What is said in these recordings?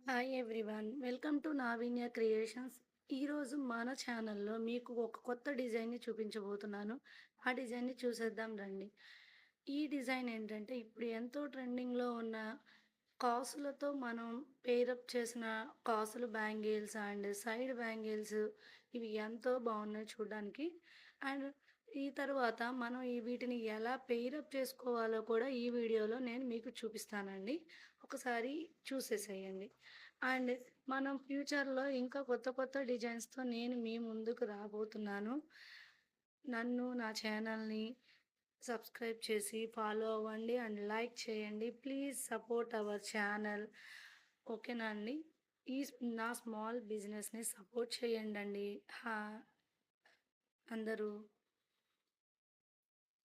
Hi everyone, welcome to Navinya creations. ఈరోజు మన ఛానల్లో మీకు ఒక కొత్త డిజైన్ని చూపించబోతున్నాను. ఆ డిజైన్ని చూసేద్దాం రండి. ఈ డిజైన్ ఏంటంటే ఇప్పుడు ఎంతో ట్రెండింగ్లో ఉన్న కాసులతో మనం పేరప్ చేసిన కాసులు బ్యాంగిల్స్ అండ్ సైడ్ బ్యాంగిల్స్, ఇవి ఎంతో బాగున్నాయి చూడడానికి. అండ్ ఈ తర్వాత మనం వీటిని ఎలా పేరప్ చేసుకోవాలో కూడా ఈ వీడియోలో నేను మీకు చూపిస్తానండి. ఒకసారి చూసేసేయండి. అండ్ మనం ఫ్యూచర్‌లో ఇంకా కొత్త కొత్త డిజైన్స్‌తో నేను మీ ముందుకు రాబోతున్నాను. నన్ను, నా ఛానల్‌ని సబ్స్క్రైబ్ చేసి ఫాలో అవ్వండి అండ్ లైక్ చేయండి. Please support our channel. ఓకేనా అండి? ఈ నా స్మాల్ బిజినెస్‌ని సపోర్ట్ చేయండండి. అందరూ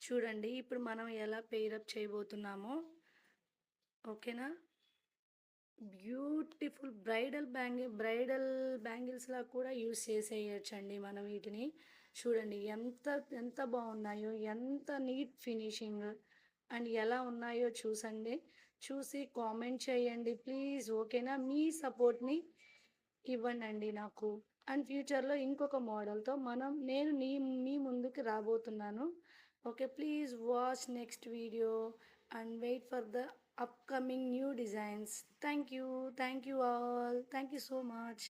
చూడండి ఇప్పుడు మనం ఎలా పెయిరప్ చేయబోతున్నామో. ఓకేనా? బ్యూటిఫుల్ బ్రైడల్ బ్యాంగిల్స్‌లా కూడా యూజ్ చేసేయొచ్చండి మనం వీటిని. చూడండి ఎంత ఎంత బాగున్నాయో, ఎంత నీట్ ఫినిషింగ్ అండ్ ఎలా ఉన్నాయో చూసండి. చూసి కామెంట్ చేయండి ప్లీజ్. ఓకేనా? మీ సపోర్ట్‌ని ఇవ్వండండి నాకు. అండ్ ఫ్యూచర్‌లో ఇంకొక మోడల్‌తో నేను మీ ముందుకు రాబోతున్నాను. Okay. Please watch next video and wait for the upcoming new designs. Thank you all. Thank you so much.